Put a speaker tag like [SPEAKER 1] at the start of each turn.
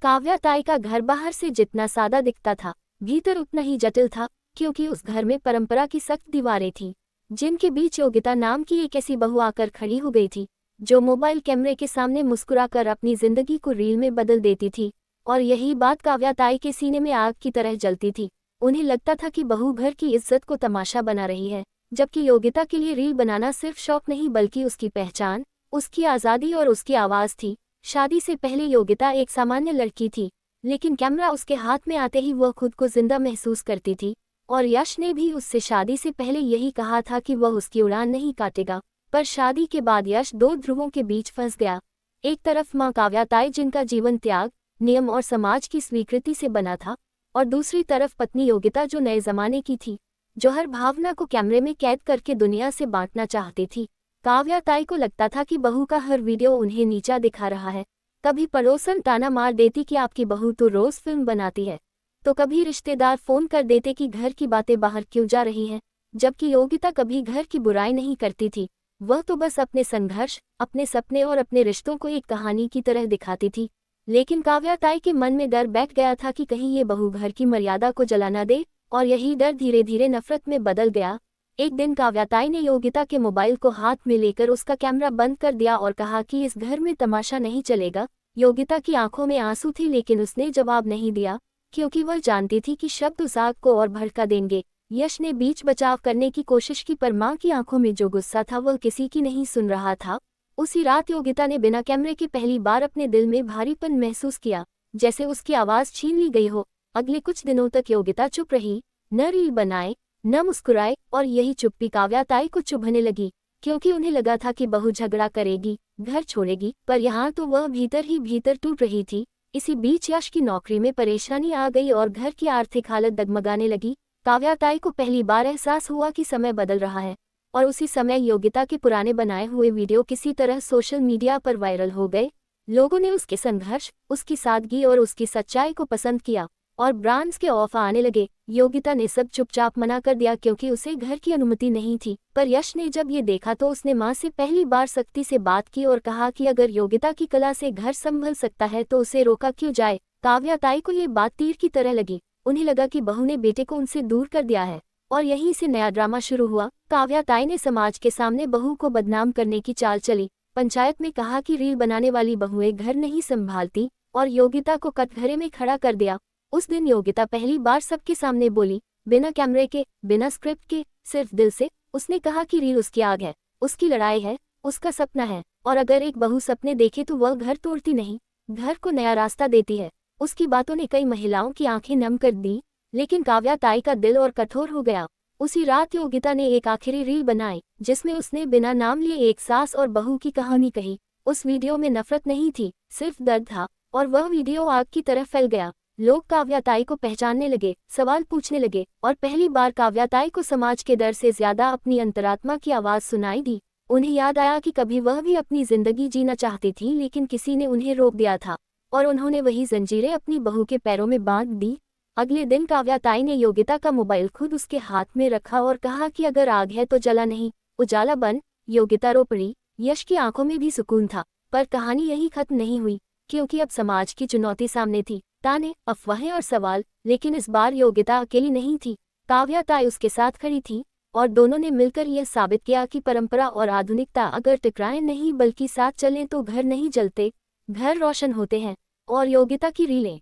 [SPEAKER 1] काव्याताई का घर बाहर से जितना सादा दिखता था, भीतर उतना ही जटिल था, क्योंकि उस घर में परंपरा की सख्त दीवारें थीं, जिनके बीच योगिता नाम की एक ऐसी बहू आकर खड़ी हो गई थी, जो मोबाइल कैमरे के सामने मुस्कुराकर अपनी जिंदगी को रील में बदल देती थी। और यही बात काव्याताई के सीने में आग की तरह जलती थी। उन्हें लगता था कि बहू घर की इज्जत को तमाशा बना रही है, जबकि योगिता के लिए रील बनाना सिर्फ शौक नहीं बल्कि उसकी पहचान, उसकी आज़ादी और उसकी आवाज़ थी। शादी से पहले योगिता एक सामान्य लड़की थी, लेकिन कैमरा उसके हाथ में आते ही वह खुद को जिंदा महसूस करती थी। और यश ने भी उससे शादी से पहले यही कहा था कि वह उसकी उड़ान नहीं काटेगा। पर शादी के बाद यश दो ध्रुवों के बीच फंस गया। एक तरफ माँ काव्याताई, जिनका जीवन त्याग, नियम और समाज की स्वीकृति से बना था, और दूसरी तरफ पत्नी योगिता, जो नए जमाने की थी, जो हर भावना को कैमरे में कैद करके दुनिया से बांटना चाहती थी। काव्याताई को लगता था कि बहू का हर वीडियो उन्हें नीचा दिखा रहा है। कभी पड़ोसन ताना मार देती कि आपकी बहू तो रोज फिल्म बनाती है, तो कभी रिश्तेदार फोन कर देते कि घर की बातें बाहर क्यों जा रही हैं। जबकि योगिता कभी घर की बुराई नहीं करती थी, वह तो बस अपने संघर्ष, अपने सपने और अपने रिश्तों को एक कहानी की तरह दिखाती थी। लेकिन काव्याताई के मन में डर बैठ गया था कि कहीं ये बहू घर की मर्यादा को जला न दे, और यही डर धीरे धीरे नफरत में बदल गया। एक दिन काव्याताई ने योगिता के मोबाइल को हाथ में लेकर उसका कैमरा बंद कर दिया और कहा कि इस घर में तमाशा नहीं चलेगा। योगिता की आंखों में आंसू थे, लेकिन उसने जवाब नहीं दिया, क्योंकि वह जानती थी कि शब्द उस आग को और भड़का देंगे। यश ने बीच बचाव करने की कोशिश की, पर मां की आंखों में जो गुस्सा था वह किसी की नहीं सुन रहा था। उसी रात योगिता ने बिना कैमरे के पहली बार अपने दिल में भारीपन महसूस किया, जैसे उसकी आवाज़ छीन ली गई हो। अगले कुछ दिनों तक योगिता चुप रही, न रील बनाए, न मुस्कुराए, और यही चुप्पी काव्याताई को चुभने लगी, क्योंकि उन्हें लगा था कि बहू झगड़ा करेगी, घर छोड़ेगी। पर यहाँ तो वह भीतर ही भीतर टूट रही थी। इसी बीच यश की नौकरी में परेशानी आ गई और घर की आर्थिक हालत डगमगाने लगी। काव्याताई को पहली बार एहसास हुआ कि समय बदल रहा है, और उसी समय योगिता के पुराने बनाए हुए वीडियो किसी तरह सोशल मीडिया पर वायरल हो गए। लोगों ने उसके संघर्ष, उसकी सादगी और उसकी सच्चाई को पसंद किया, और ब्रांड्स के ऑफर आने लगे। योगिता ने सब चुपचाप मना कर दिया, क्योंकि उसे घर की अनुमति नहीं थी। पर यश ने जब ये देखा तो उसने मां से पहली बार सख्ती से बात की और कहा कि अगर योगिता की कला से घर संभल सकता है तो उसे रोका क्यों जाए। काव्याताई को ये बात तीर की तरह लगी। उन्हें लगा कि बहू ने बेटे को उनसे दूर कर दिया है, और यहीं से नया ड्रामा शुरू हुआ। काव्याताई ने समाज के सामने बहू को बदनाम करने की चाल चली। पंचायत में कहा कि रील बनाने वाली बहुएं घर नहीं संभालती, और योगिता को कटघरे में खड़ा कर दिया। उस दिन योगिता पहली बार सबके सामने बोली, बिना कैमरे के, बिना स्क्रिप्ट के, सिर्फ दिल से। उसने कहा कि रील उसकी आग है, उसकी लड़ाई है, उसका सपना है, और अगर एक बहू सपने देखे तो वह घर तोड़ती नहीं, घर को नया रास्ता देती है। उसकी बातों ने कई महिलाओं की आंखें नम कर दी, लेकिन काव्याताई का दिल और कठोर हो गया। उसी रात योगिता ने एक आखिरी रील बनाई, जिसमें उसने बिना नाम लिए एक सास और बहू की कहानी कही। उस वीडियो में नफरत नहीं थी, सिर्फ दर्द था, और वह वीडियो आग की तरह फैल गया। लोग काव्याताई को पहचानने लगे, सवाल पूछने लगे, और पहली बार काव्याताई को समाज के डर से ज्यादा अपनी अंतरात्मा की आवाज सुनाई दी। उन्हें याद आया कि कभी वह भी अपनी जिंदगी जीना चाहती थी, लेकिन किसी ने उन्हें रोक दिया था, और उन्होंने वही जंजीरें अपनी बहू के पैरों में बांध दी। अगले दिन काव्याताई ने योगिता का मोबाइल खुद उसके हाथ में रखा और कहा कि अगर आग है तो जला नहीं, उजाला बन। योगिता रो पड़ी। यश की आंखों में भी सुकून था, पर कहानी यही खत्म नहीं हुई, क्योंकि अब समाज की चुनौती सामने थी, ताने, अफवाहें और सवाल। लेकिन इस बार योगिता अकेली नहीं थी, काव्याताई उसके साथ खड़ी थी, और दोनों ने मिलकर यह साबित किया कि परंपरा और आधुनिकता अगर टकराएं नहीं बल्कि साथ चलें तो घर नहीं जलते, घर रोशन होते हैं। और योगिता की रीलें